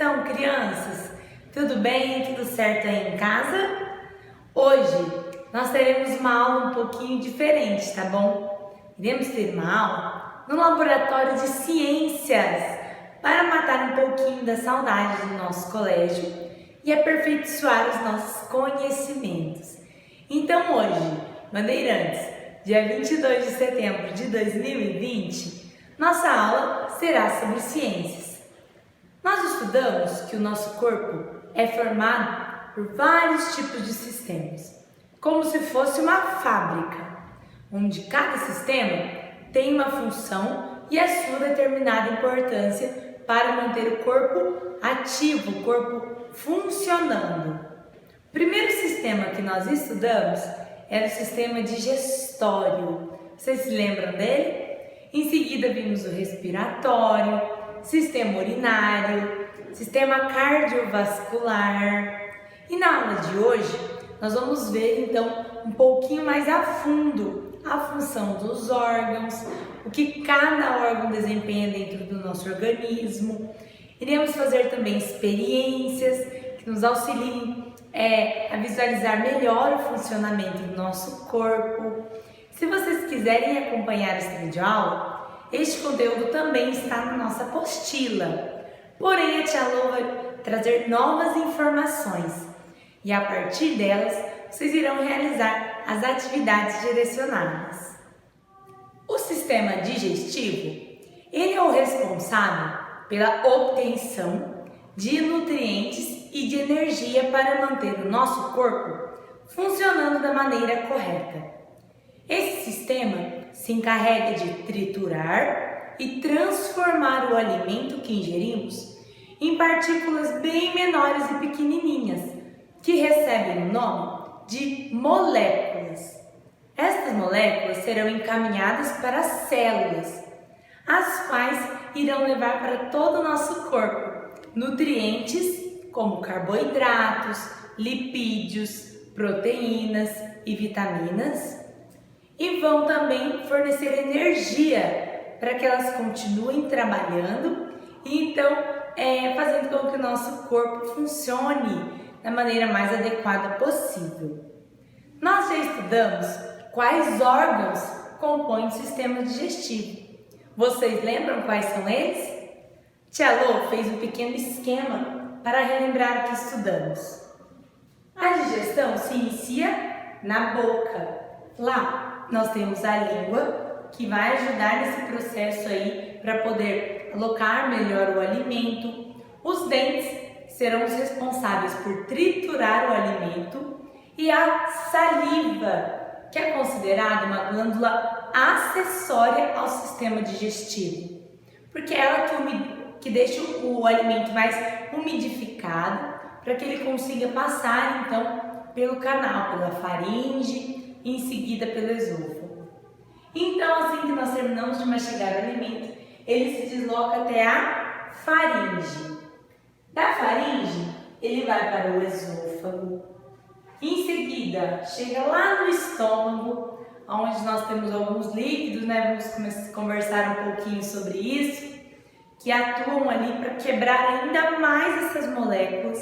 estão, crianças? Tudo bem? Tudo certo aí em casa? Hoje nós teremos uma aula um pouquinho diferente, tá bom? Iremos ter uma aula no laboratório de ciências para matar um pouquinho da saudade do nosso colégio e aperfeiçoar os nossos conhecimentos. Então hoje, Bandeirantes, dia 22 de setembro de 2020, nossa aula será sobre ciências. Nós estudamos que o nosso corpo é formado por vários tipos de sistemas, como se fosse uma fábrica, onde cada sistema tem uma função e a sua determinada importância para manter o corpo ativo, o corpo funcionando. O primeiro sistema que nós estudamos era o sistema digestório. Vocês se lembram dele? Em seguida vimos o respiratório, sistema urinário, sistema cardiovascular. E na aula de hoje nós vamos ver então um pouquinho mais a fundo a função dos órgãos, o que cada órgão desempenha dentro do nosso organismo. Iremos fazer também experiências que nos auxiliem a visualizar melhor o funcionamento do nosso corpo. Se vocês quiserem acompanhar esta videoaula, este conteúdo também está na nossa apostila. Porém, a tia Lô vai trazer novas informações e a partir delas vocês irão realizar as atividades direcionadas. O sistema digestivo, ele é o responsável pela obtenção de nutrientes e de energia para manter o nosso corpo funcionando da maneira correta. Esse sistema se encarrega de triturar e transformar o alimento que ingerimos em partículas bem menores e pequenininhas, que recebem o nome de moléculas. Estas moléculas serão encaminhadas para as células, as quais irão levar para todo o nosso corpo nutrientes como carboidratos, lipídios, proteínas e vitaminas, e vão também fornecer energia para que elas continuem trabalhando e então fazendo com que o nosso corpo funcione da maneira mais adequada possível. Nós já estudamos quais órgãos compõem o sistema digestivo. Vocês lembram quais são eles? Tia Lô fez um pequeno esquema para relembrar o que estudamos. A digestão se inicia na boca. Lá nós temos a língua, que vai ajudar nesse processo aí para poder alocar melhor o alimento. Os dentes serão os responsáveis por triturar o alimento e a saliva, que é considerada uma glândula acessória ao sistema digestivo, porque é ela que deixa o alimento mais umidificado para que ele consiga passar então pelo canal, pela faringe e em seguida pelo esôfago. Então, assim que nós terminamos de mastigar o alimento, ele se desloca até a faringe. Da faringe, ele vai para o esôfago. Em seguida, chega lá no estômago, onde nós temos alguns líquidos, né? Vamos conversar um pouquinho sobre isso, que atuam ali para quebrar ainda mais essas moléculas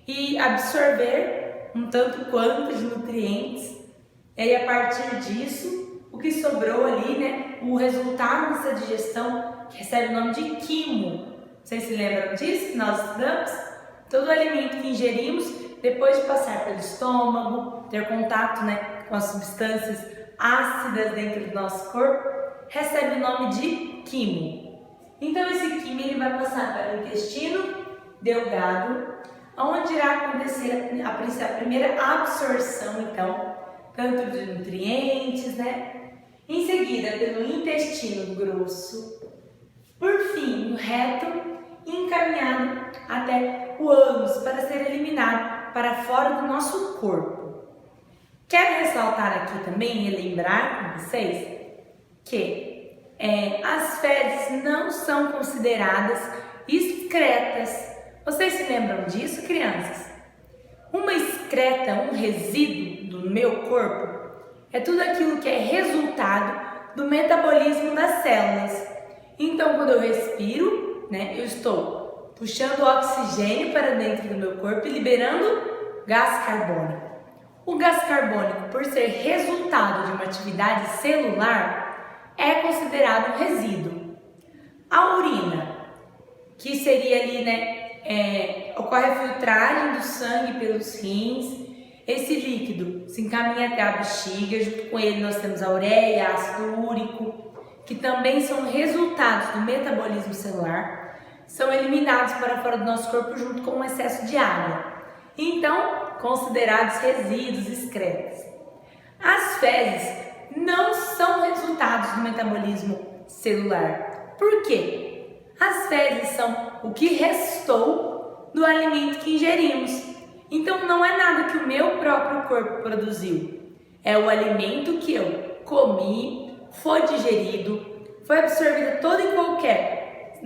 e absorver um tanto quanto de nutrientes. E a partir disso, o que sobrou ali, né? O resultado dessa digestão, que recebe o nome de quimo. Vocês se lembram disso que nós estudamos? Todo alimento que ingerimos, depois de passar pelo estômago, ter contato, né, com as substâncias ácidas dentro do nosso corpo, recebe o nome de quimo. Então esse quimo ele vai passar para o intestino delgado, onde irá acontecer a primeira absorção, então, tanto de nutrientes, né? Em seguida, pelo intestino grosso, por fim, no reto, encaminhado até o ânus para ser eliminado para fora do nosso corpo. Quero ressaltar aqui também e lembrar com vocês que as fezes não são consideradas excretas. Vocês se lembram disso, crianças? Uma excreta, um resíduo do meu corpo, é tudo aquilo que é resultado do metabolismo das células. Então, quando eu respiro, né, eu estou puxando o oxigênio para dentro do meu corpo e liberando gás carbônico. O gás carbônico, por ser resultado de uma atividade celular, é considerado um resíduo. A urina, que seria ali, ocorre a filtragem do sangue pelos rins. Esse líquido se encaminha até a bexiga, junto com ele nós temos a ureia, ácido úrico, que também são resultados do metabolismo celular, são eliminados para fora do nosso corpo junto com o excesso de água. Então, considerados resíduos excretos. As fezes não são resultados do metabolismo celular. Por quê? As fezes são o que restou do alimento que ingerimos. Então não é nada que o meu próprio corpo produziu. É o alimento que eu comi, foi digerido, foi absorvido toda e qualquer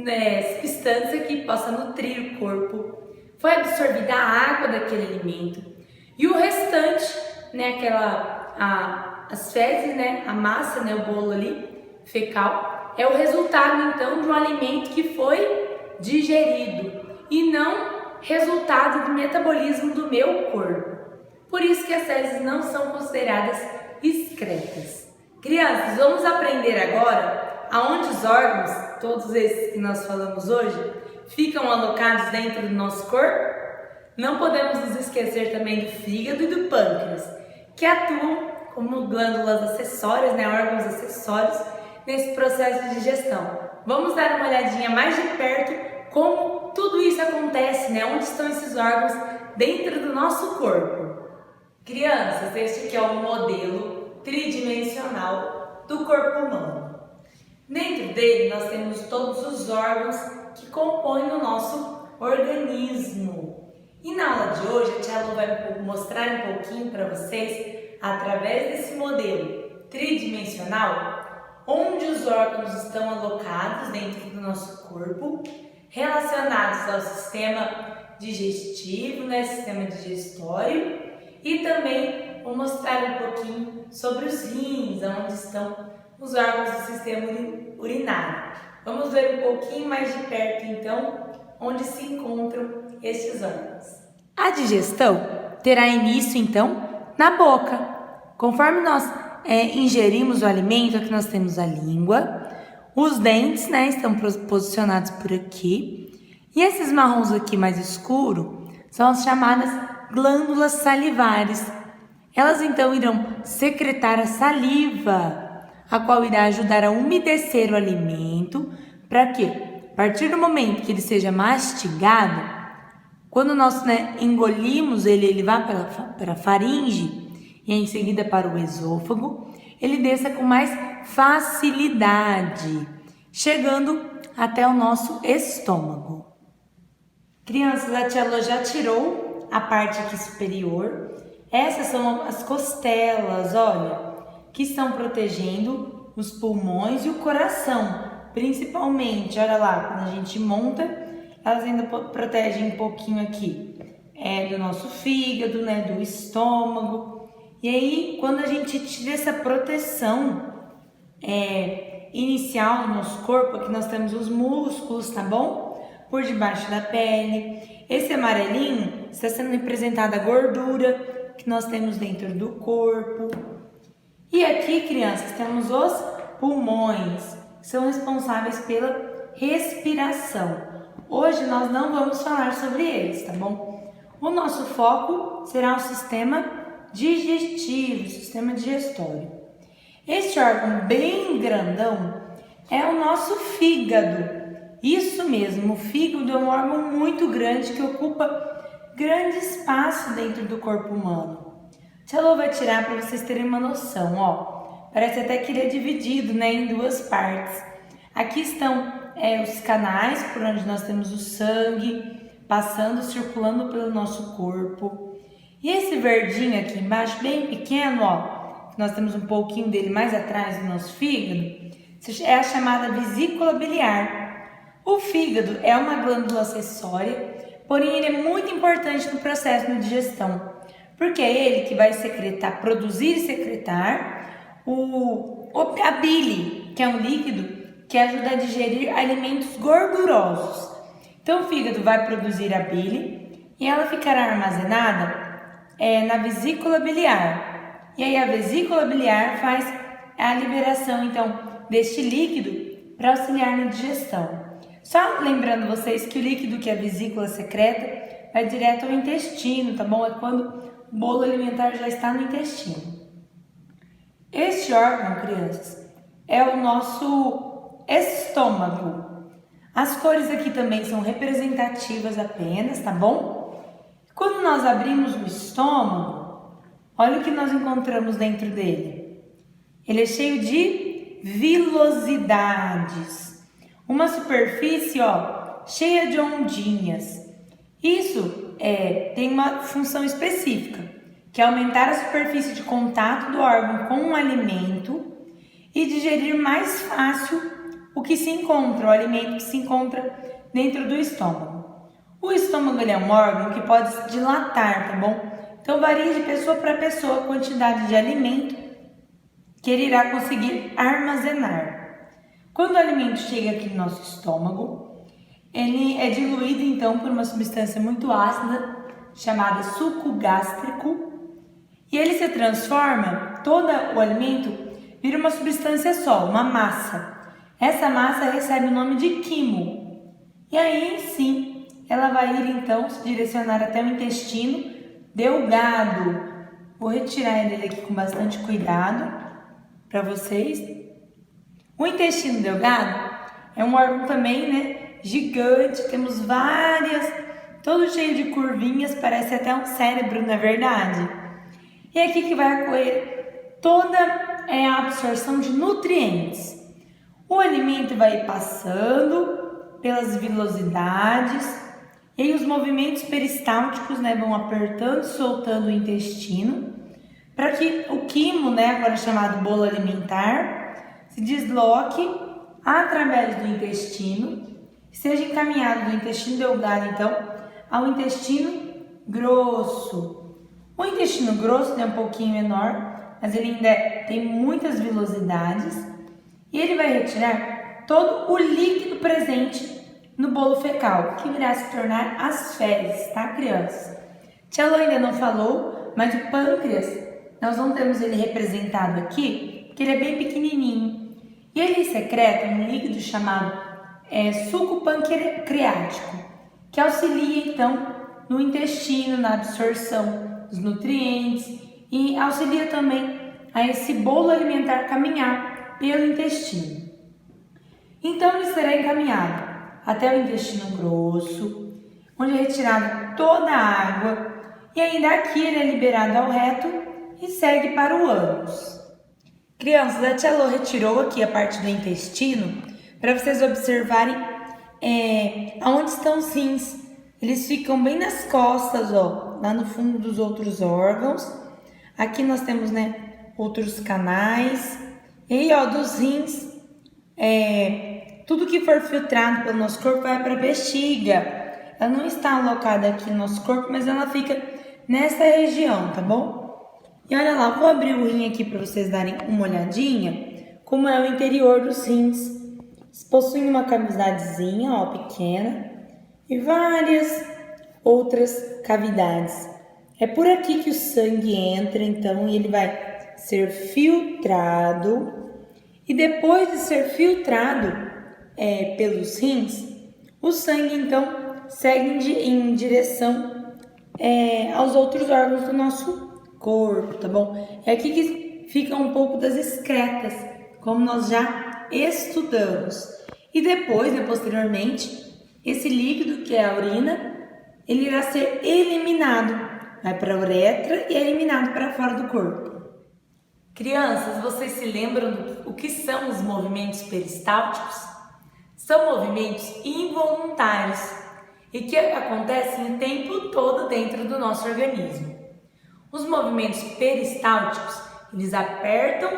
substância que possa nutrir o corpo. Foi absorvida a água daquele alimento. E o restante, as fezes, a massa, o bolo ali, fecal, é o resultado então de um alimento que foi digerido e não resultado do metabolismo do meu corpo. Por isso que as fezes não são consideradas excretas. Crianças, vamos aprender agora aonde os órgãos, todos esses que nós falamos hoje, ficam alocados dentro do nosso corpo. Não podemos nos esquecer também do fígado e do pâncreas, que atuam como glândulas acessórias, órgãos acessórios, nesse processo de digestão. Vamos dar uma olhadinha mais de perto como tudo isso acontece, onde estão esses órgãos dentro do nosso corpo. Crianças, este aqui é um modelo tridimensional do corpo humano. Dentro dele nós temos todos os órgãos que compõem o nosso organismo. E na aula de hoje a Tia Lu vai mostrar um pouquinho para vocês, através desse modelo tridimensional, onde os órgãos estão alocados dentro do nosso corpo, relacionados ao sistema digestivo, sistema digestório, e também vou mostrar um pouquinho sobre os rins, onde estão os órgãos do sistema urinário. Vamos ver um pouquinho mais de perto, então, onde se encontram estes órgãos. A digestão terá início, então, na boca. Conforme nós ingerimos o alimento, aqui nós temos a língua, os dentes, estão posicionados por aqui. E esses marrons aqui mais escuros são as chamadas glândulas salivares. Elas então irão secretar a saliva, a qual irá ajudar a umedecer o alimento, para que, a partir do momento que ele seja mastigado, quando nós engolimos ele vá para a faringe e em seguida para o esôfago, ele desça com mais facilidade, chegando até o nosso estômago. Crianças, a Tia Lu já tirou a parte aqui superior. Essas são as costelas, olha, que estão protegendo os pulmões e o coração, principalmente. Olha lá, quando a gente monta, elas ainda protegem um pouquinho aqui do nosso fígado, do estômago. E aí, quando a gente tira essa proteção inicial do nosso corpo, aqui nós temos os músculos, tá bom? Por debaixo da pele. Esse amarelinho está sendo representada a gordura que nós temos dentro do corpo. E aqui, crianças, temos os pulmões, que são responsáveis pela respiração. Hoje nós não vamos falar sobre eles, tá bom? O nosso foco será o sistema digestivo, o sistema digestório. Este órgão bem grandão é o nosso fígado. Isso mesmo, o fígado é um órgão muito grande que ocupa grande espaço dentro do corpo humano. Tia Lu vai tirar para vocês terem uma noção, ó. Parece até que ele é dividido, em duas partes. Aqui estão os canais por onde nós temos o sangue passando, circulando pelo nosso corpo. E esse verdinho aqui embaixo, bem pequeno, ó, nós temos um pouquinho dele mais atrás do nosso fígado, é a chamada vesícula biliar. O fígado é uma glândula acessória, porém ele é muito importante no processo de digestão, porque é ele que vai produzir e secretar a bile, que é um líquido que ajuda a digerir alimentos gordurosos. Então o fígado vai produzir a bile e ela ficará armazenada na vesícula biliar. E aí a vesícula biliar faz a liberação então deste líquido para auxiliar na digestão. Só lembrando vocês que o líquido que a vesícula secreta vai direto ao intestino, tá bom? É quando o bolo alimentar já está no intestino. Este órgão, crianças, é o nosso estômago. As cores aqui também são representativas apenas, tá bom? Quando nós abrimos o estômago, olha o que nós encontramos dentro dele. Ele é cheio de vilosidades. Uma superfície, cheia de ondinhas. Isso tem uma função específica, que é aumentar a superfície de contato do órgão com o alimento e digerir mais fácil o alimento que se encontra dentro do estômago. O estômago é um órgão que pode dilatar, tá bom? Então varia de pessoa para pessoa a quantidade de alimento que ele irá conseguir armazenar. Quando o alimento chega aqui no nosso estômago, ele é diluído então por uma substância muito ácida chamada suco gástrico e ele se transforma, todo o alimento vira uma substância só, uma massa. Essa massa recebe o nome de quimo. E aí sim, ela vai ir então se direcionar até o intestino delgado. Vou retirar ele daqui com bastante cuidado para vocês. O intestino delgado é um órgão também, gigante. Temos várias, todo cheio de curvinhas, parece até um cérebro, na verdade. E é aqui que vai ocorrer toda a absorção de nutrientes. O alimento vai passando pelas vilosidades e aí os movimentos peristálticos vão apertando e soltando o intestino para que o quimo, agora chamado bolo alimentar, se desloque através do intestino e seja encaminhado do intestino delgado, então, ao intestino grosso. O intestino grosso é um pouquinho menor, mas ele ainda tem muitas vilosidades e ele vai retirar todo o líquido presente no bolo fecal, que virá se tornar as fezes, tá, crianças? Tia Lu ainda não falou, mas o pâncreas, nós não temos ele representado aqui, porque ele é bem pequenininho. E ele secreta um líquido chamado suco pancreático, que auxilia, então, no intestino, na absorção dos nutrientes e auxilia também a esse bolo alimentar caminhar pelo intestino. Então ele será encaminhado até o intestino grosso, onde é retirada toda a água e ainda aqui ele é liberado ao reto e segue para o ânus. Crianças, a tia Lô retirou aqui a parte do intestino para vocês observarem aonde estão os rins. Eles ficam bem nas costas, lá no fundo dos outros órgãos. Aqui nós temos, outros canais. E aí, dos rins, tudo que for filtrado pelo nosso corpo vai para a bexiga. Ela não está alocada aqui no nosso corpo, mas ela fica nessa região, tá bom? E olha lá, vou abrir o rim aqui para vocês darem uma olhadinha como é o interior dos rins. Eles possuem uma cavidadezinha, pequena, e várias outras cavidades. É por aqui que o sangue entra, então, e ele vai ser filtrado. E depois de ser filtrado pelos rins, o sangue, então, segue em direção aos outros órgãos do nosso corpo, tá bom? É aqui que ficam um pouco das excretas, como nós já estudamos. E depois, posteriormente, esse líquido, que é a urina, ele irá ser eliminado. Vai para a uretra e é eliminado para fora do corpo. Crianças, vocês se lembram do que são os movimentos peristálticos? São movimentos involuntários e que acontecem o tempo todo dentro do nosso organismo. Os movimentos peristálticos, eles apertam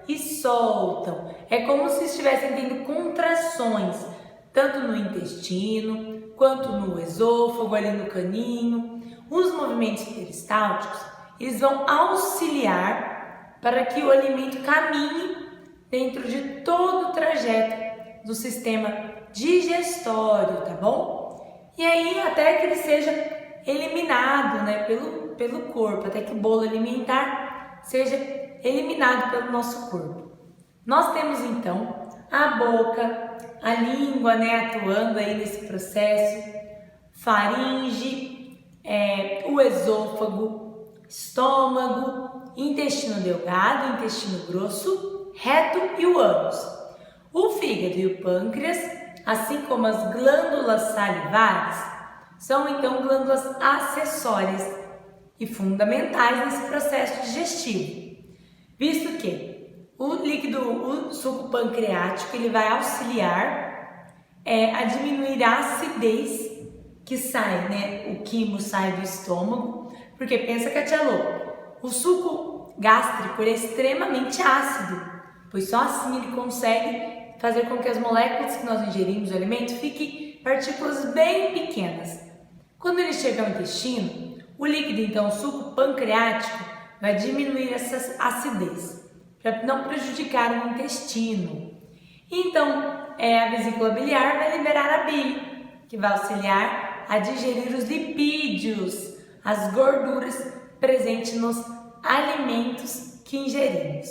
e soltam. É como se estivessem tendo contrações, tanto no intestino, quanto no esôfago, ali no caninho. Os movimentos peristálticos, eles vão auxiliar para que o alimento caminhe dentro de todo o trajeto do sistema digestório, tá bom? E aí até que ele seja eliminado, né, pelo corpo, até que o bolo alimentar seja eliminado pelo nosso corpo. Nós temos então a boca, a língua, né, atuando aí nesse processo, faringe, o esôfago, estômago, intestino delgado, intestino grosso, reto e o ânus. O fígado e o pâncreas, assim como as glândulas salivares, são então glândulas acessórias e fundamentais nesse processo digestivo, visto que o suco pancreático ele vai auxiliar a diminuir a acidez que sai, né? O quimo sai do estômago, porque pensa, Catialô, o suco gástrico ele é extremamente ácido, pois só assim ele consegue fazer com que as moléculas que nós ingerimos do alimento fiquem partículas bem pequenas. Quando ele chega ao intestino, o líquido, então, o suco pancreático, vai diminuir essa acidez, para não prejudicar o intestino. Então, a vesícula biliar vai liberar a bile, que vai auxiliar a digerir os lipídios, as gorduras presentes nos alimentos que ingerimos.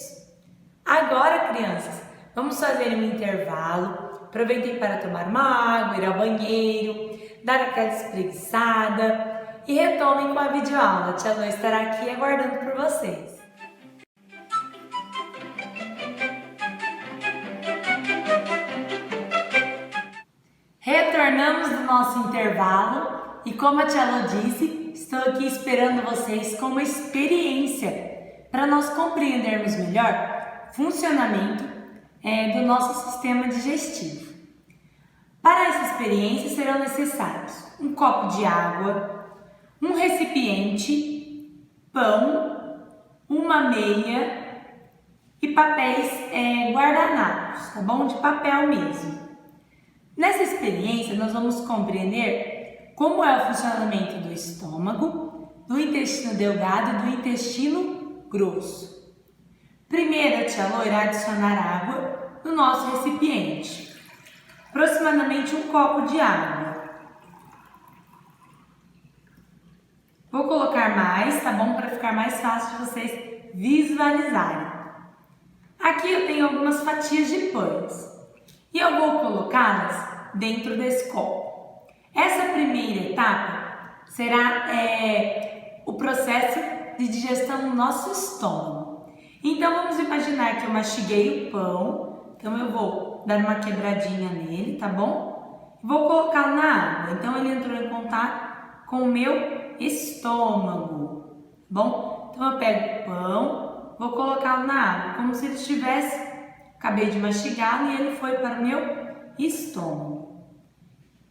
Agora, crianças, vamos fazer um intervalo. Aproveitem para tomar uma água, ir ao banheiro, dar aquela espreguiçada e retomem com a videoaula. A tia Lô estará aqui aguardando por vocês. Retornamos do nosso intervalo e, como a tia Lô disse, estou aqui esperando vocês com uma experiência para nós compreendermos melhor o funcionamento do nosso sistema digestivo. Para essa experiência serão necessários um copo de água, um recipiente, pão, uma meia e papéis guardanapos, tá bom? De papel mesmo. Nessa experiência, nós vamos compreender como é o funcionamento do estômago, do intestino delgado e do intestino grosso. Primeiro, a tia Lô irá adicionar água no nosso recipiente, aproximadamente um copo de água. Vou colocar mais, tá bom? Para ficar mais fácil de vocês visualizarem. Aqui eu tenho algumas fatias de pães. E eu vou colocá-las dentro desse copo. Essa primeira etapa será o processo de digestão no nosso estômago. Então vamos imaginar que eu mastiguei o pão, então eu vou dar uma quebradinha nele, tá bom? Vou colocar na água, então ele entrou em contato com o meu estômago, tá bom? Então eu pego o pão, vou colocá-lo na água, como se ele estivesse... Acabei de mastigá-lo e ele foi para o meu estômago.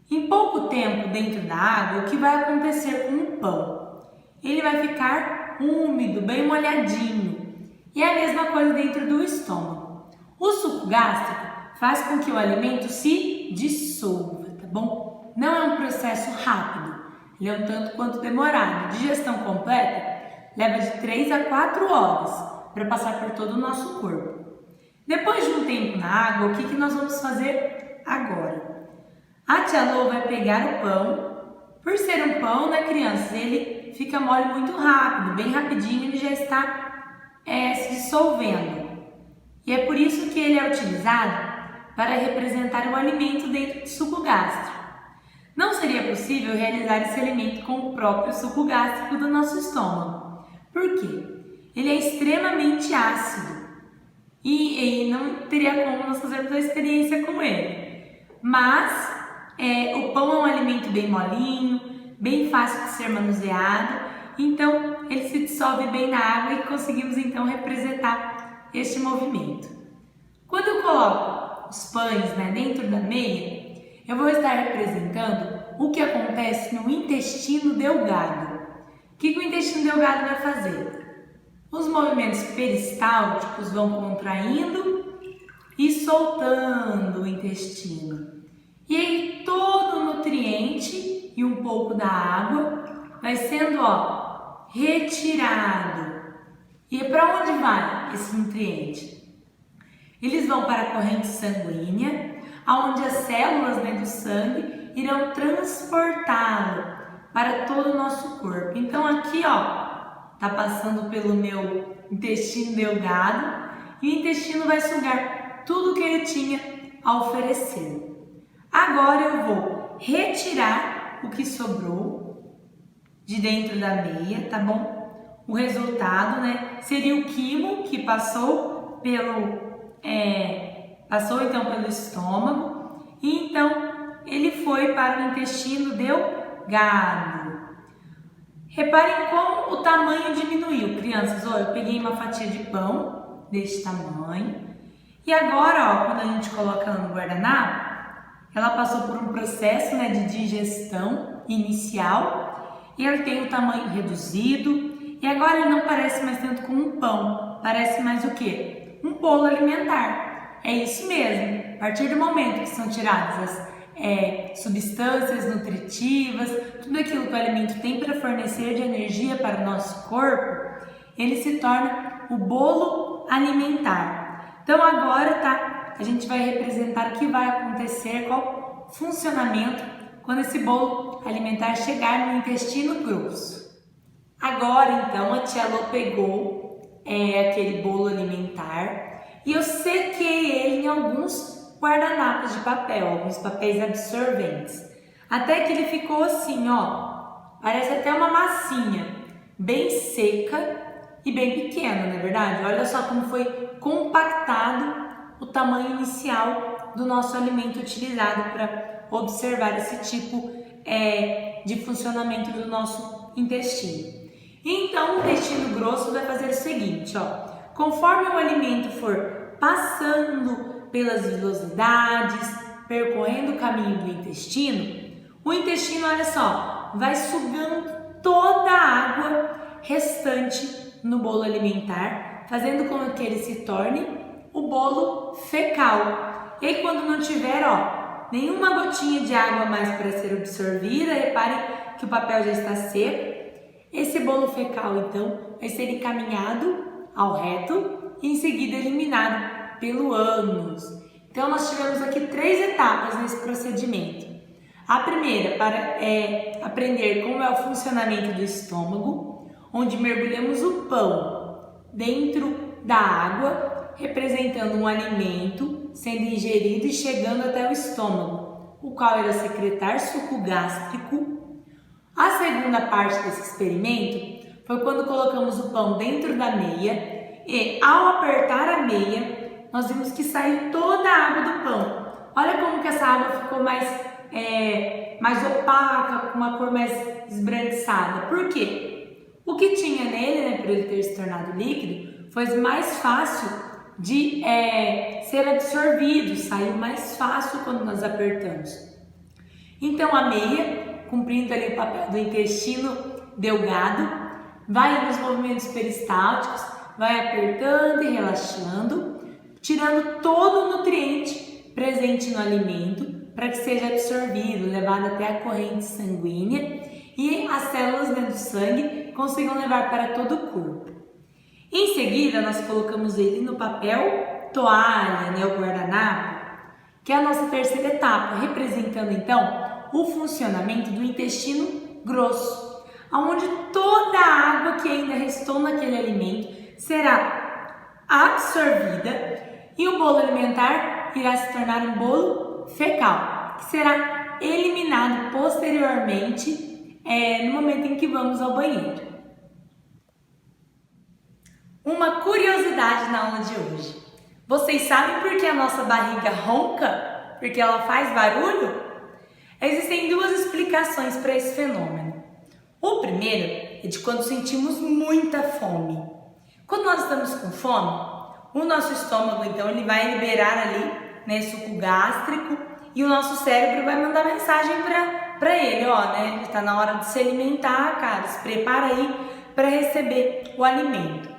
Em pouco tempo dentro da água, o que vai acontecer com o pão? Ele vai ficar úmido, bem molhadinho. E é a mesma coisa dentro do estômago. O suco gástrico faz com que o alimento se dissolva, tá bom? Não é um processo rápido, ele é um tanto quanto demorado. Digestão completa leva de 3 a 4 horas para passar por todo o nosso corpo. Depois de um tempo na água, o que nós vamos fazer agora? A tia Lô vai pegar o pão. Por ser um pão, né, crianças, ele fica mole muito rápido, bem rapidinho ele já está se dissolvendo. E é por isso que ele é utilizado para representar o alimento dentro do suco gástrico. Não seria possível realizar esse alimento com o próprio suco gástrico do nosso estômago. Por quê? Ele é extremamente ácido. E não teria como nós fazermos a experiência com ele. Mas o pão é um alimento bem molinho, bem fácil de ser manuseado, então ele se dissolve bem na água e conseguimos então representar este movimento. Quando eu coloco os pães, né, dentro da meia, eu vou estar representando o que acontece no intestino delgado. O que o intestino delgado vai fazer? Os movimentos peristálticos vão contraindo e soltando o intestino. E aí todo o nutriente e um pouco da água vai sendo retirado. E para onde vai esse nutriente? Eles vão para a corrente sanguínea, onde as células, né, do sangue irão transportá-lo para todo o nosso corpo. Então aqui, ó, tá passando pelo meu intestino delgado e o intestino vai sugar tudo que ele tinha a oferecer. Agora eu vou retirar o que sobrou de dentro da meia, tá bom? O resultado, né, seria o quimo que passou então pelo estômago e então ele foi para o intestino delgado. Reparem como o tamanho diminuiu, crianças. Ó, eu peguei uma fatia de pão deste tamanho e agora, ó, quando a gente coloca ela no guardanapo, ela passou por um processo, né, de digestão inicial e ela tem o tamanho reduzido e agora ele não parece mais tanto como um pão, parece mais o quê? Um bolo alimentar. É isso mesmo. A partir do momento que são tiradas as substâncias nutritivas, tudo aquilo que o alimento tem para fornecer de energia para o nosso corpo, ele se torna o bolo alimentar. Então agora, tá? A gente vai representar o que vai acontecer, qual o funcionamento quando esse bolo alimentar chegar no intestino grosso. Agora então a tia Lô pegou aquele bolo alimentar e eu sequei ele em alguns guardanapos de papel, alguns papéis absorventes, até que ele ficou assim, ó, parece até uma massinha, bem seca e bem pequena, não é verdade? Olha só como foi compactado o tamanho inicial do nosso alimento utilizado para observar esse tipo de funcionamento do nosso intestino. Então o intestino grosso vai fazer o seguinte, ó, conforme o alimento for passando pelas vilosidades, percorrendo o caminho do intestino, o intestino, olha só, vai sugando toda a água restante no bolo alimentar, fazendo com que ele se torne o bolo fecal. E aí, quando não tiver, ó, nenhuma gotinha de água mais para ser absorvida, reparem que o papel já está seco, esse bolo fecal, então, vai ser encaminhado ao reto e em seguida eliminado pelo ânus. Então nós tivemos aqui 3 etapas nesse procedimento. A primeira para aprender como é o funcionamento do estômago, onde mergulhamos o pão dentro da água, representando um alimento sendo ingerido e chegando até o estômago, o qual irá secretar suco gástrico. A segunda parte desse experimento foi quando colocamos o pão dentro da meia e ao apertar a meia nós vimos que saiu toda a água do pão. Olha como que essa água ficou mais opaca, com uma cor mais esbranquiçada. Por quê? O que tinha nele, né, por ele ter se tornado líquido, foi mais fácil de ser absorvido, saiu mais fácil quando nós apertamos. Então a meia, cumprindo ali o papel do intestino delgado, vai nos movimentos peristálticos, vai apertando e relaxando, tirando todo o nutriente presente no alimento para que seja absorvido, levado até a corrente sanguínea e as células do sangue consigam levar para todo o corpo. Em seguida, nós colocamos ele no papel toalha, né, o guardanapo, que é a nossa terceira etapa, representando então o funcionamento do intestino grosso, onde toda a água que ainda restou naquele alimento será absorvida e o bolo alimentar irá se tornar um bolo fecal, que será eliminado posteriormente no momento em que vamos ao banheiro. Uma curiosidade na aula de hoje. Vocês sabem por que a nossa barriga ronca? Porque ela faz barulho? Existem 2 explicações para esse fenômeno. O primeiro é de quando sentimos muita fome. Quando nós estamos com fome, o nosso estômago, então, ele vai liberar ali, né, suco gástrico e o nosso cérebro vai mandar mensagem para ele, ó, né, está na hora de se alimentar, cara, se prepara aí para receber o alimento.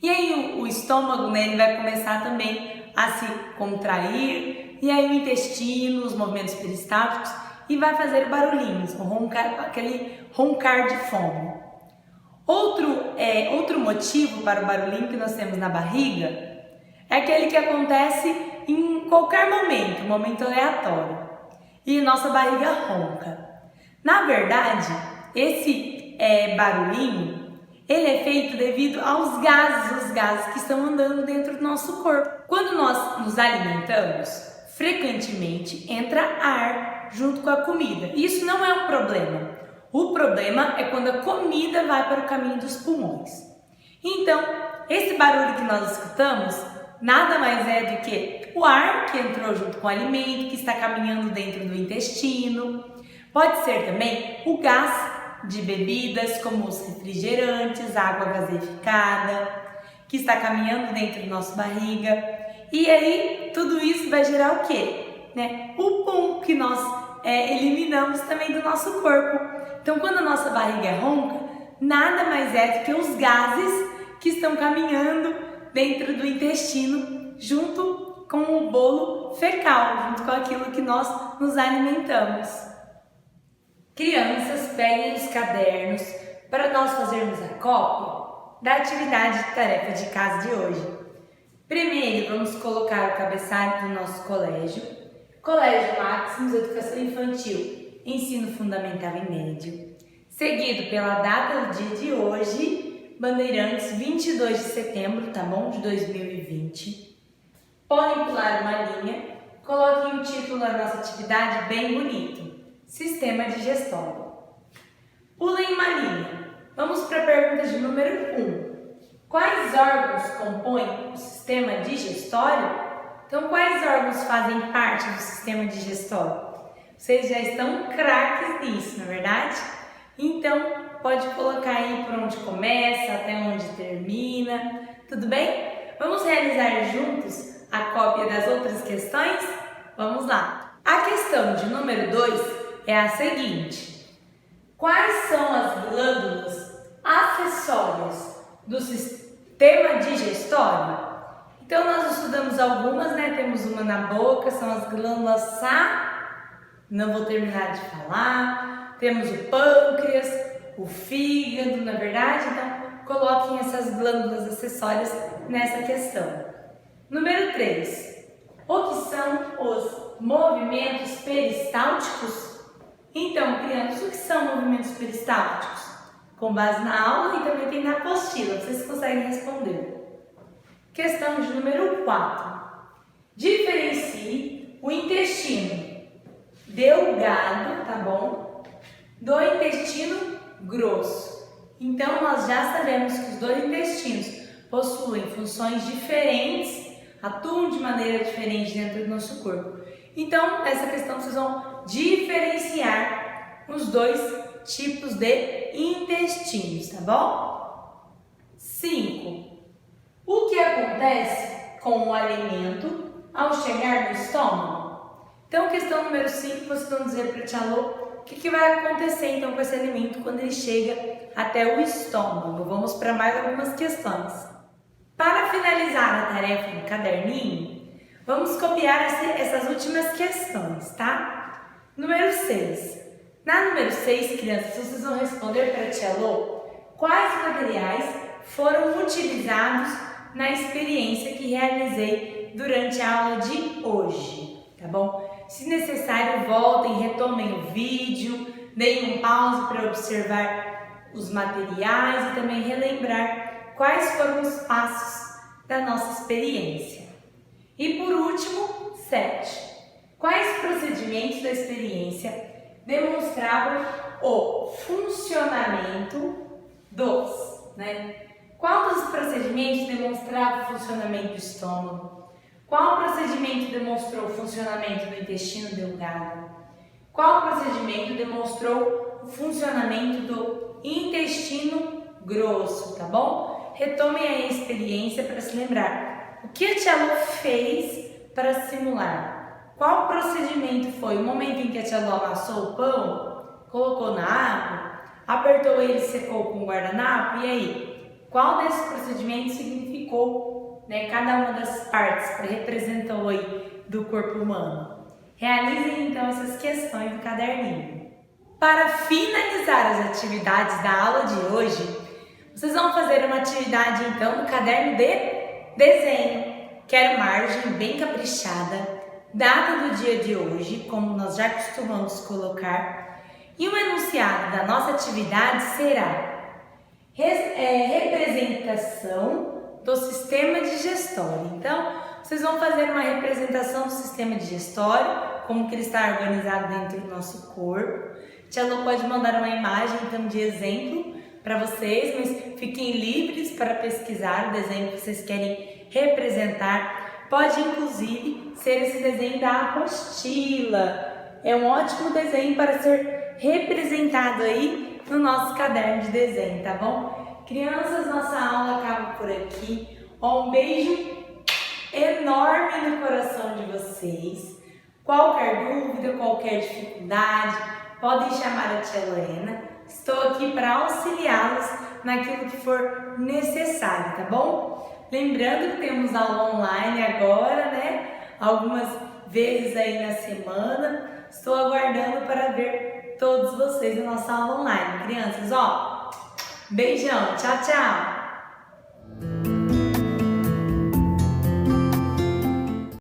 E aí o estômago, né, ele vai começar também a se contrair e aí o intestino, os movimentos peristálticos e vai fazer barulhinhos, aquele roncar de fome. Outro motivo para o barulhinho que nós temos na barriga é aquele que acontece em qualquer momento, um momento aleatório. e nossa barriga ronca. Na verdade, esse barulhinho, ele é feito devido aos gases, os gases que estão andando dentro do nosso corpo. Quando nós nos alimentamos, frequentemente entra ar junto com a comida. Isso não é um problema. O problema é quando a comida vai para o caminho dos pulmões. Então, esse barulho que nós escutamos nada mais é do que o ar que entrou junto com o alimento, que está caminhando dentro do intestino. Pode ser também o gás de bebidas, como os refrigerantes, água gaseificada, que está caminhando dentro da nossa barriga. E aí, tudo isso vai gerar o quê? O pum que nós eliminamos também do nosso corpo. Então, quando a nossa barriga é ronca, nada mais é do que os gases que estão caminhando dentro do intestino, junto com o bolo fecal, junto com aquilo que nós nos alimentamos. Crianças, peguem os cadernos para nós fazermos a cópia da atividade de tarefa de casa de hoje. Primeiro, vamos colocar o cabeçalho do nosso colégio, Colégio Máximos Educação Infantil, Ensino Fundamental e Médio, seguido pela data do dia de hoje, Bandeirantes, 22 de setembro, tá bom? De 2020. Podem pular uma linha, coloquem o título da nossa atividade bem bonito, Sistema Digestório. Pulem uma linha. Vamos para a pergunta de número 1. Quais órgãos compõem o sistema digestório? Então, quais órgãos fazem parte do sistema digestório? Vocês já estão craques nisso, não é verdade? Então, pode colocar aí por onde começa, até onde termina. Tudo bem? Vamos realizar juntos a cópia das outras questões? Vamos lá! A questão de número 2 é a seguinte. Quais são as glândulas acessórias do sistema digestório? Então, nós estudamos algumas, Temos uma na boca, são as glândulas não vou terminar de falar. Temos o pâncreas, o fígado, na verdade? Então, coloquem essas glândulas acessórias nessa questão. Número 3. O que são os movimentos peristálticos? Então, crianças, o que são movimentos peristálticos? Com base na aula e também tem na apostila, vocês conseguem responder. Questão de número 4. Diferencie o intestino delgado, tá bom? Do intestino grosso. Então, nós já sabemos que os dois intestinos possuem funções diferentes, atuam de maneira diferente dentro do nosso corpo. Então, nessa questão, vocês vão diferenciar os dois tipos de intestinos, tá bom? 5. O que acontece com o alimento ao chegar no estômago? Então, questão número 5, vocês vão dizer para a tia Lô o que vai acontecer então com esse alimento quando ele chega até o estômago. Vamos para mais algumas questões. Para finalizar a tarefa no caderninho, vamos copiar essas últimas questões, tá? Número 6. Na número 6, crianças, vocês vão responder para a tia Lô quais materiais foram utilizados na experiência que realizei durante a aula de hoje, tá bom? Se necessário, voltem, retomem o vídeo, deem um pause para observar os materiais e também relembrar quais foram os passos da nossa experiência. E por último, 7. Quais procedimentos da experiência demonstravam o funcionamento dos, Qual dos procedimentos demonstrava o funcionamento do estômago? Qual procedimento demonstrou o funcionamento do intestino delgado? Qual procedimento demonstrou o funcionamento do intestino grosso, tá bom? Retomem aí a experiência para se lembrar. O que a tia Lô fez para simular? Qual procedimento foi? O momento em que a tia Lô amassou o pão, colocou na água, apertou ele e secou com o guardanapo, e aí? Qual desses procedimentos significou cada uma das partes que representou aí do corpo humano? Realizem então essas questões do caderninho. Para finalizar as atividades da aula de hoje, vocês vão fazer uma atividade então no caderno de desenho. Quero margem bem caprichada, data do dia de hoje, como nós já costumamos colocar, e o enunciado da nossa atividade será representação do sistema digestório. Então, vocês vão fazer uma representação do sistema digestório, como que ele está organizado dentro do nosso corpo. Tia Lu pode mandar uma imagem então de exemplo para vocês, mas fiquem livres para pesquisar o desenho que vocês querem representar. Pode inclusive ser esse desenho da apostila. É um ótimo desenho para ser representado aí no nosso caderno de desenho, tá bom? Crianças, nossa aula acaba por aqui. Um beijo enorme no coração de vocês. Qualquer dúvida, qualquer dificuldade, podem chamar a tia Lorena. Estou aqui para auxiliá-los naquilo que for necessário, tá bom? Lembrando que temos aula online agora, né? Algumas vezes aí na semana. Estou aguardando para ver todos vocês na nossa aula online. Crianças, ó, beijão, tchau, tchau!